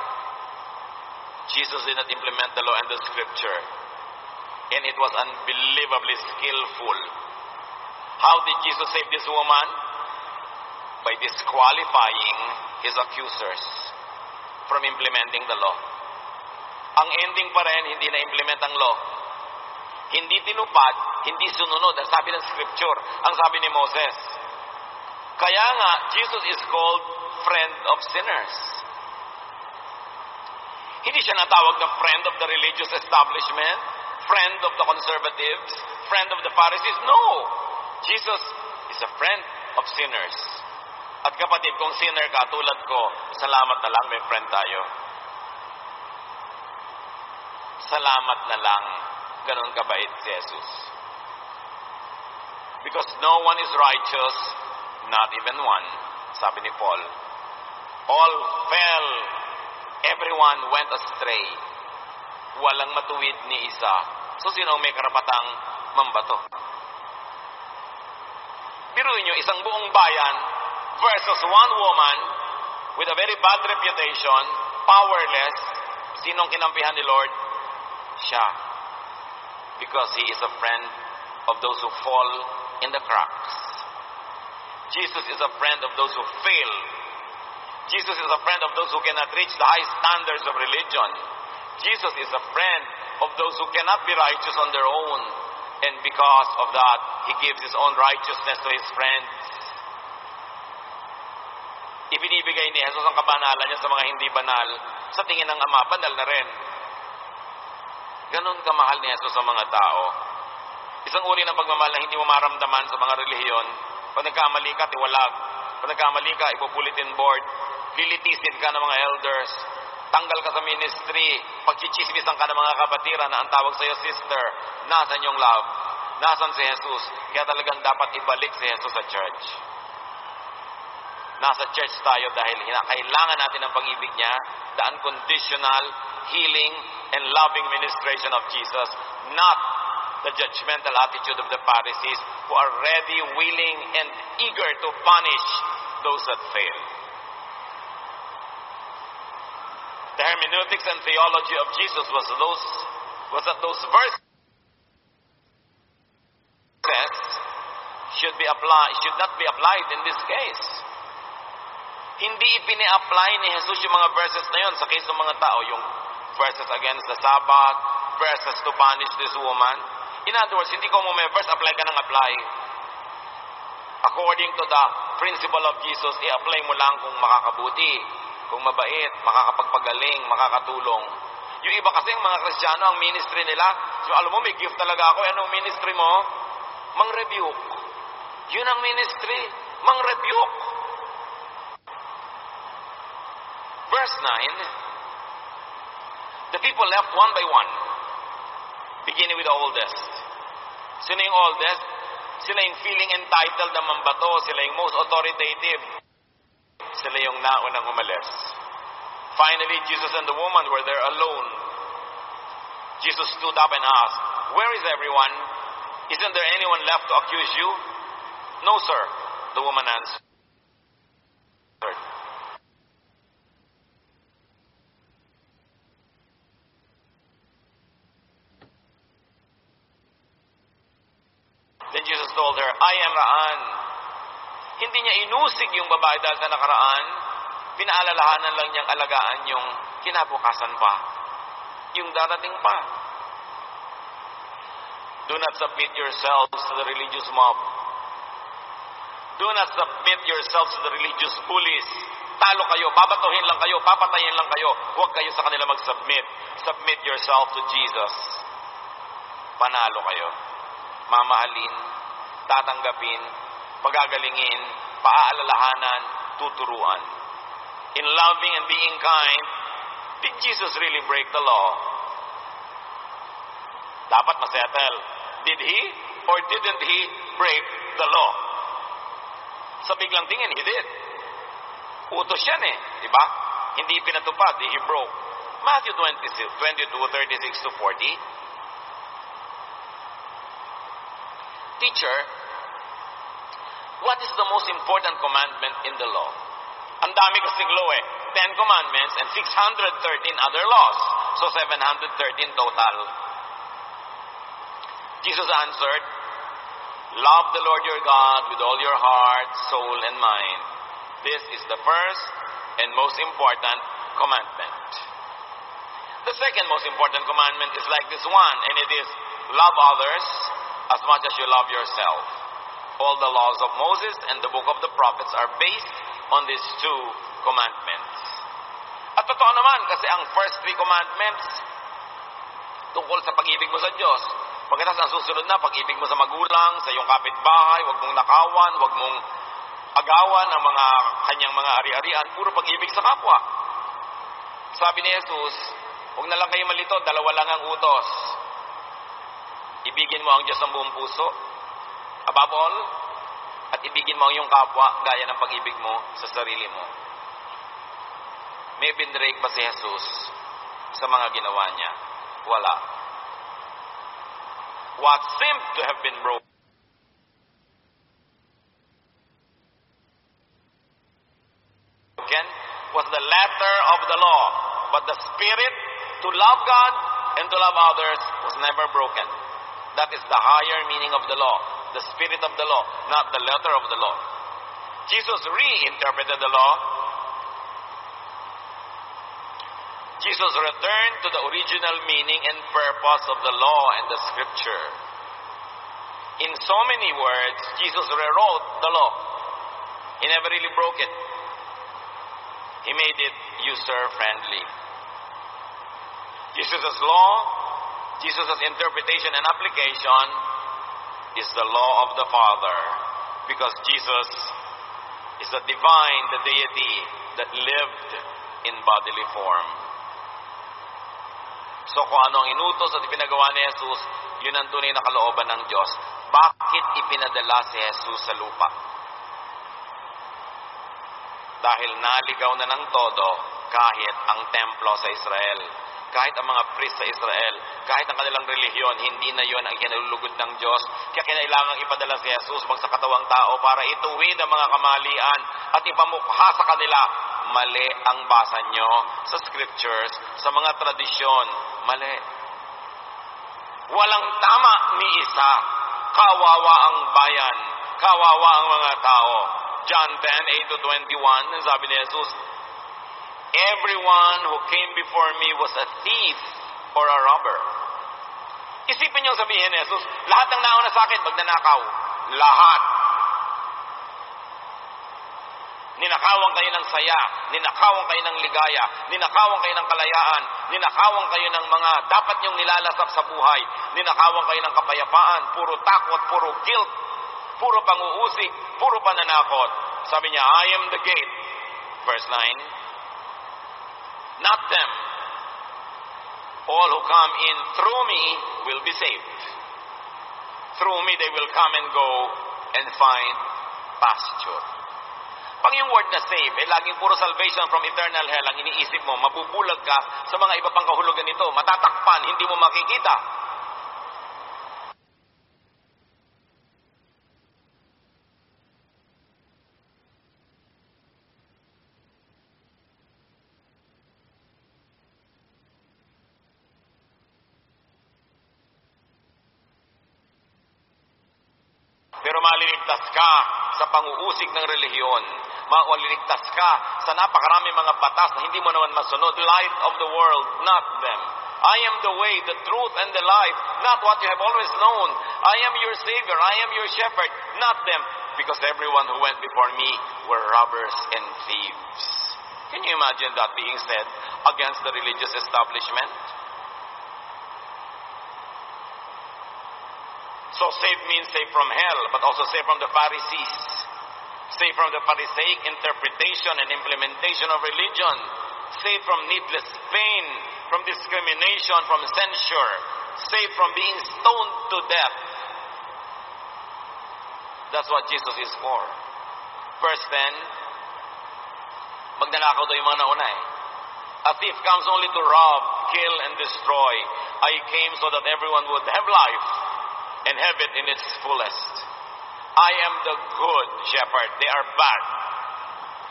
Jesus did not implement the law and the scripture. And it was unbelievably skillful. How did Jesus save this woman? By disqualifying his accusers from implementing the law. Ang ending pa rin, hindi na-implement ang law. Hindi tinupad, hindi sununod. Ang sabi ng scripture, ang sabi ni Moses. Kaya nga, Jesus is called friend of sinners. Hindi siya natawag na friend of the religious establishment, friend of the conservatives, friend of the Pharisees. No! Jesus is a friend of sinners. At kapatid, kung sinner ka, tulad ko, salamat na lang, may friend tayo. Salamat na lang, ganun kabait si Jesus. Because no one is righteous, not even one, sabi ni Paul. All fell, everyone went astray. Walang matuwid ni isa. So sino may karapatang mambato? Biruin nyo, isang buong bayan versus one woman with a very bad reputation, powerless. Sinong kinampihan ni Lord? Siya. Because he is a friend of those who fall in the cracks. Jesus is a friend of those who fail. Jesus is a friend of those who cannot reach the high standards of religion. Jesus is a friend of those who cannot be righteous on their own. And because of that, he gives his own righteousness to his friends. Ibinibigay ni Jesus ang kabanalan niya sa mga hindi banal. Sa tingin ng Ama, banal na rin. Ganon kamahal ni Jesus sa mga tao. Isang uri ng pagmamahal na hindi mo maramdaman sa mga relihiyon. Pag nagkamali ka, tiwalag. Pag nagkamali ka, ipupulitin board. Lilitisin ka ng mga elders. Tanggal ka sa ministry. Pagchichismisan ka ng mga kapatiran na ang tawag sa'yo, sister. Nasaan yung love? Nasaan si Jesus? Kaya talagang dapat ibalik si Jesus sa church. Nasa church tayo dahil kailangan natin ang pag-ibig niya, the unconditional healing and loving ministration of Jesus, not the judgmental attitude of the Pharisees who are ready, willing, and eager to punish those that fail. The hermeneutics and theology of Jesus was that those verses should not be applied in this case. Hindi ipini-apply ni Jesus yung mga verses na yun sa case ng mga tao, yung verses against the Sabbath, verses to punish this woman. In other words, hindi ko mo may verse, apply ka ng apply. According to the principle of Jesus, i-apply mo lang kung makakabuti, kung mabait, makakapagpagaling, makakatulong. Yung iba kasi, mga Kristiyano, ang ministry nila, so alam mo, may gift talaga ako. Anong ministry mo? Mang-rebuke. Yun ang ministry, mang-rebuke. Verse 9, the people left one by one, beginning with the oldest. Sino yung oldest? Sila yung feeling entitled na mambato. Sila yung most authoritative. Sila yung naunang umalis. Finally, Jesus and the woman were there alone. Jesus stood up and asked, "Where is everyone? Isn't there anyone left to accuse you?" "No, sir," the woman answered. Then Jesus told her, "I am Raan." Hindi niya inusig yung babae dahil sa nakaraan. Pinaalalahanan lang niyang alagaan yung kinabukasan pa. Yung darating pa. Do not submit yourselves to the religious mob. Do not submit yourselves to the religious bullies. Talo kayo, babatuhin lang kayo, papatayin lang kayo. Huwag kayo sa kanila mag-submit. Submit yourself to Jesus. Panalo kayo. Mamahalin, tatanggapin, pagagalingin, paaalalahanan, tuturuan. In loving and being kind, did Jesus really break the law? Dapat masettle. Did he or didn't he break the law? Sa biglang tingin, he did. Utos yan di ba? Hindi pinatupad, he broke. Matthew 22:36-40. Teacher, what is the most important commandment in the law? Ang dami kasing law 10 commandments and 613 other laws. So 713 total. Jesus answered, "Love the Lord your God with all your heart, soul, and mind. This is the first and most important commandment. The second most important commandment is like this one, and it is, love others as much as you love yourself. All the laws of Moses and the book of the prophets are based on these two commandments." At totoo naman, kasi ang first 3 commandments tungkol sa pag-ibig mo sa Diyos. Pagkatapos ang susunod na, pag-ibig mo sa magulang, sa iyong kapitbahay, huwag mong nakawan, huwag mong agawan ang mga kanyang mga ari-arian, puro pag-ibig sa kapwa. Sabi ni Jesus, huwag na lang kayo malito, 2 lang ang utos. Ibigin mo ang Diyos ng buong puso, above all, at ibigin mo ang iyong kapwa gaya ng pag-ibig mo sa sarili mo. May binrake ba si Jesus sa mga ginawa niya? Wala. What seemed to have been broken was the letter of the law, but the spirit to love God and to love others was never broken. That is the higher meaning of the law, the spirit of the law, not the letter of the law. Jesus reinterpreted the law. Jesus returned to the original meaning and purpose of the law and the scripture. In so many words, Jesus rewrote the law. He never really broke it. He made it user-friendly. Jesus' law, Jesus' interpretation and application is the law of the Father, because Jesus is the divine, the deity that lived in bodily form. So kung ano ang inutos at ipinagawa ni Jesus, yun ang tunay na kalooban ng Diyos. Bakit ipinadala si Jesus sa lupa? Dahil naligaw na ng todo kahit ang templo sa Israel, kahit ang mga priest sa Israel, kahit ang kanilang relihiyon, hindi na yon ang ikinalulugod ng Diyos. Kaya kinailangang ipadala si Jesus magsakatawang tao para ituwid ang mga kamalian at ipamukha sa kanila. Mali ang basa nyo sa scriptures, sa mga tradisyon. Mali. Walang tama ni isa. Kawawa ang bayan. Kawawa ang mga tao. John 10:8-21, sabi ni Jesus, "Everyone who came before me was a thief or a robber." Isipin niyo sabihin ni Jesus, lahat ng nauna sa akin, magnanakaw. Lahat. Ninakawan kayo ng saya, ninakawan kayo ng ligaya, ninakawan kayo ng kalayaan, ninakawan kayo ng mga dapat niyong nilalasap sa buhay, ninakawan kayo ng kapayapaan, puro takot, puro guilt, puro panguusig, puro pananakot. Sabi niya, "I am the gate." Verse 9. Not them. All who come in through me will be saved. Through me, they will come and go and find pasture. Pag yung word na save, laging puro salvation from eternal hell, ang iniisip mo, mabubulag ka sa mga iba pang kahulugan nito, matatakpan, hindi mo makikita. Pero maliligtas ka sa panguusig ng relihiyon. Maliligtas ka sa napakarami mga batas na hindi mo naman masunod. Light of the world, not them. I am the way, the truth, and the life, not what you have always known. I am your Savior, I am your shepherd, not them. Because everyone who went before me were robbers and thieves. Can you imagine that being said against the religious establishment? So save means save from hell, but also save from the Pharisees. Save from the Pharisaic interpretation and implementation of religion. Save from needless pain, from discrimination, from censure. Save from being stoned to death. That's what Jesus is for. Verse 10, magnanakaw daw yung mga nauna eh. A thief comes only to rob, kill, and destroy. I came so that everyone would have life and have it in its fullest. I am the good shepherd. They are bad.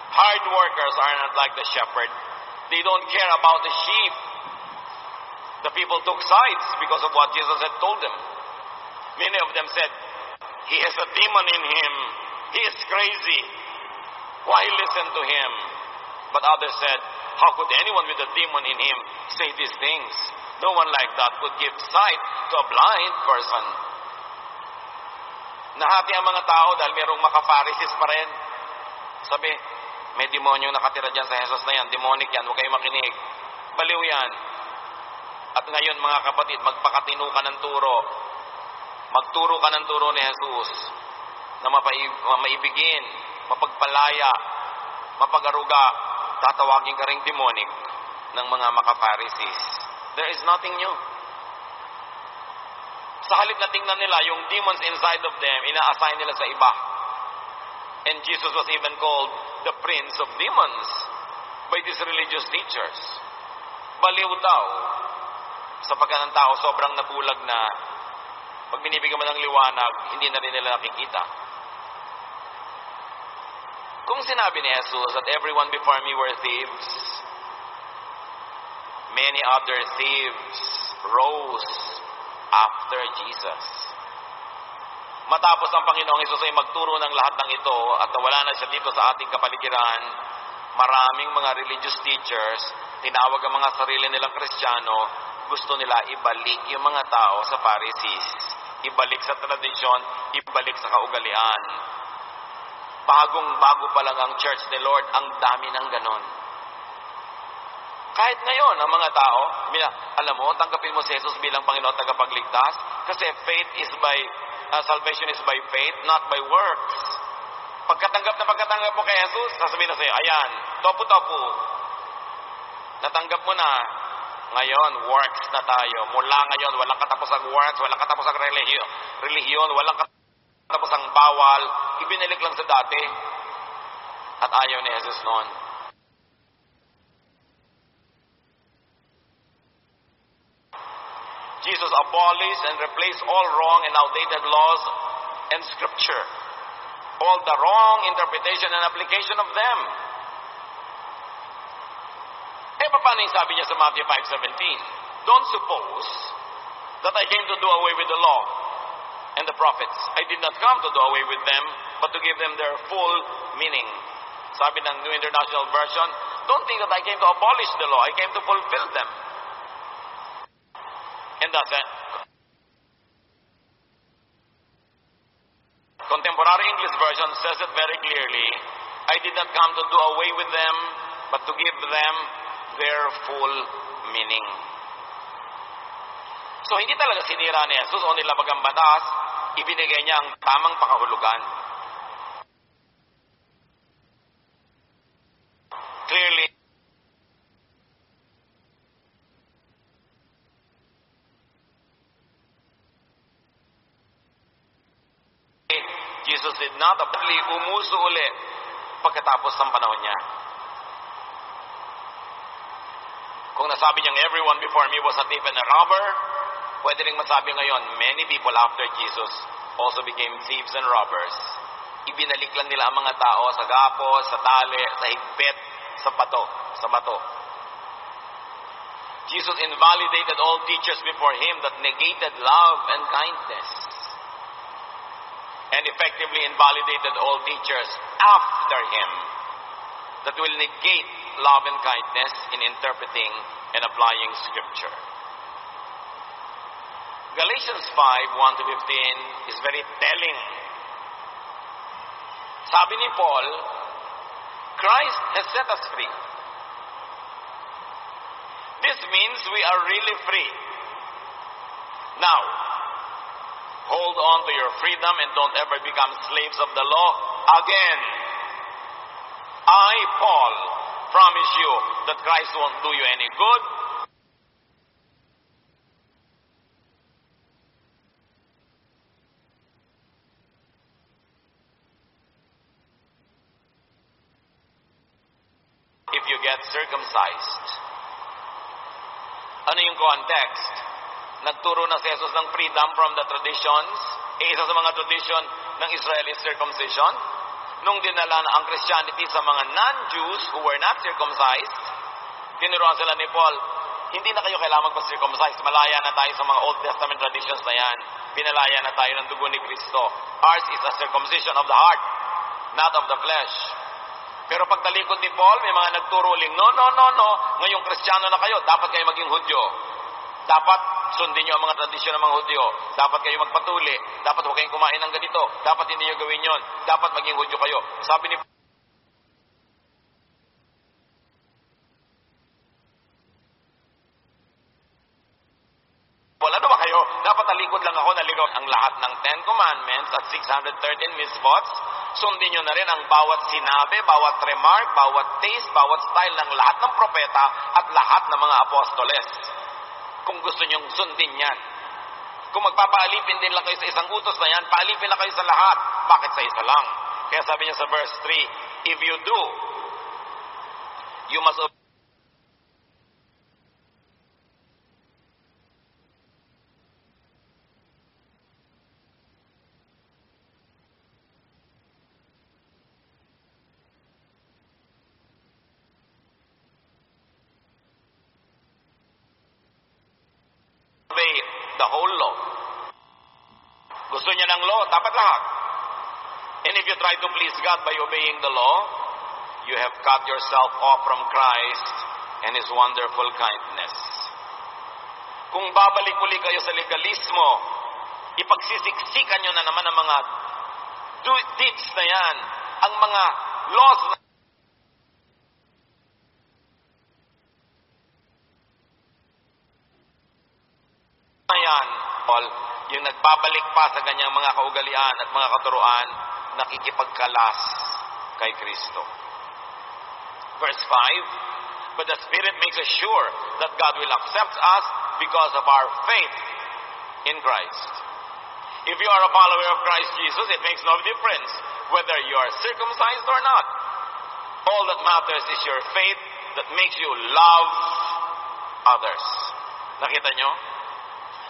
Hard workers are not like the shepherd. They don't care about the sheep. The people took sides because of what Jesus had told them. Many of them said, he has a demon in him. He is crazy. Why listen to him? But others said, how could anyone with a demon in him say these things? No one like that could give sight to a blind person. Nahati ang mga tao dahil mayroong maka-Pharisees pa rin. Sabi, may demonyo nakatira dyan sa Jesus na yan. Demonic yan, huwag kayong makinig. Baliw yan. At ngayon mga kapatid, magpakatino ka ng turo. Magturo ka ng turo ni Jesus na maibigin, mapagpalaya, mapag-aruga. Tatawagin ka ring demonic ng mga maka-Pharisees. There is nothing new. Sa halip na tingnan nila, yung demons inside of them, ina-assign nila sa iba. And Jesus was even called the prince of demons by these religious teachers. Baliw daw. Sapagkat ang tao sobrang nabulag na pag binibigyan mo ng liwanag, hindi na rin nila nakikita. Kung sinabi ni Jesus that everyone before me were thieves, many other thieves rose after Jesus. Matapos ang Panginoong Hesus ay magturo ng lahat ng ito at nawala na siya dito sa ating kapaligiran, maraming mga religious teachers, tinawag ang mga sarili nilang Kristiyano, gusto nila ibalik yung mga tao sa Pharisees, ibalik sa tradisyon, ibalik sa kaugalian. Bagong-bago pa lang ang church ni Lord, ang dami ng ganon. Kahit ngayon, ang mga tao, alam mo, tanggapin mo si Jesus bilang Panginoon tagapagligtas kasi salvation is by faith, not by works. Pagkatanggap mo kay Jesus, sasabihin na sa'yo, ayan, topu-topu. Natanggap mo na. Ngayon, works na tayo. Mula ngayon, walang katapusang works, walang katapusang relihiyon, walang katapusang bawal. Ibinalik lang sa dati. At ayaw ni Jesus noon. Jesus abolished and replaced all wrong and outdated laws and scripture. All the wrong interpretation and application of them. Paano yung sabi niya sa Matthew 5:17? Don't suppose that I came to do away with the law and the prophets. I did not come to do away with them, but to give them their full meaning. Sabi ng New International Version, don't think that I came to abolish the law. I came to fulfill them. And that's it. Contemporary English Version says it very clearly. I did not come to do away with them, but to give them their full meaning. So, hindi talaga sinira ni Jesus o nilabag ang batas, ibinigay niya ang tamang pakahulugan. Clearly, Jesus did not abruptly umuso uli pagkatapos ng panahon niya. Kung nasabi niyang everyone before me was a thief and a robber, pwede rin masabi ngayon, many people after Jesus also became thieves and robbers. Ibinalik lang nila ang mga tao sa gapos, sa tali, sa higpit, sa bato. Jesus invalidated all teachers before him that negated love and kindness, and effectively invalidated all teachers after him that will negate love and kindness in interpreting and applying Scripture. Galatians 5:1-15 is very telling. Sabi ni Paul, Christ has set us free. This means we are really free. Now, hold on to your freedom and don't ever become slaves of the law again. I, Paul, promise you that Christ won't do you any good. If you get circumcised. Ano yung context? Nagturo na si Jesus ng freedom from the traditions. Isa sa mga tradition ng Israel is circumcision. Nung dinala na ang Christianity sa mga non-Jews who were not circumcised, tinuruan sila ni Paul, hindi na kayo kailangan magpa-circumcise. Malaya na tayo sa mga Old Testament traditions na yan. Pinalaya na tayo ng dugo ni Kristo. Ours is a circumcision of the heart, not of the flesh. Pero pagtalikod ni Paul, may mga nagturo uling, no. Ngayong Kristiyano na kayo, dapat kayo maging Hudyo. Dapat sundin niyo ang mga tradisyon ng mga Hudyo. Dapat kayo magpatuli. Dapat huwag kayong kumain ng ganito. Dapat hindi niyo gawin yon. Dapat maging Hudyo kayo. Sabi ni Paul, ano ba kayo? Dapat talikod lang ako, naligaw ang lahat ng 10 Commandments at 613 mitzvots. Sundin nyo na rin ang bawat sinabi, bawat remark, bawat taste, bawat style ng lahat ng propeta at lahat ng mga apostoles. Kung gusto nyong sundin yan. Kung magpapaalipin din lang kayo sa isang utos na yan, paalipin na kayo sa lahat. Bakit sa isa lang? Kaya sabi niya sa verse 3, if you do, you must obey the whole law. Gusto niya ng law, dapat lahat. And if you try to please God by obeying the law, you have cut yourself off from Christ and His wonderful kindness. Kung babalik uli kayo sa legalismo, ipagsisiksikan nyo na naman ang mga deeds na yan, ang mga laws na yan, Paul, yung nagbabalik pa sa ganyang mga kaugalian at mga katuruan, nakikipagkalas kay Kristo. Verse 5, but the Spirit makes us sure that God will accept us because of our faith in Christ. If you are a follower of Christ Jesus, it makes no difference whether you are circumcised or not. All that matters is your faith that makes you love others. Nakita nyo?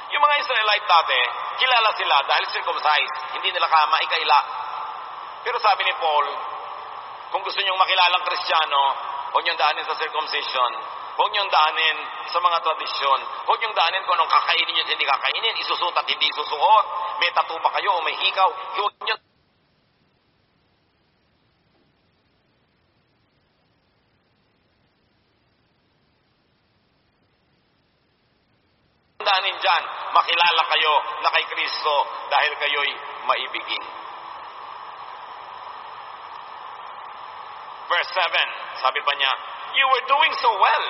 Yung mga Israelite dati, kilala sila dahil circumcised. Hindi nila maikaila. Pero sabi ni Paul, kung gusto nyong makilalang Kristiyano, huwag nyong daanin sa circumcision. Huwag nyong daanin sa mga tradisyon. Huwag nyong daanin kung anong kakainin nyo at hindi kakainin. Isusuot at hindi isusuot. May tattoo ba kayo o may hikaw. Huwag nyong daanin dyan. Makilala kayo na kay Kristo dahil kayo'y maibigin. Verse 7, sabi pa niya, you were doing so well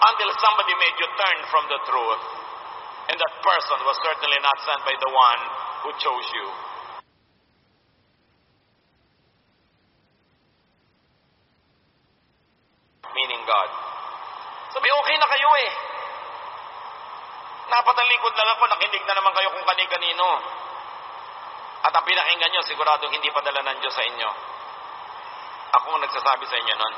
until somebody made you turn from the truth. And that person was certainly not sent by the one who chose you. Meaning God. Sabi, okay na kayo eh. Napatalikod lang ako, nakinig na naman kayo kung kani-kanino. At ang pinakinggan nyo, siguradong hindi padala ng Diyos sa inyo. Ako ang nagsasabi sa inyo nun.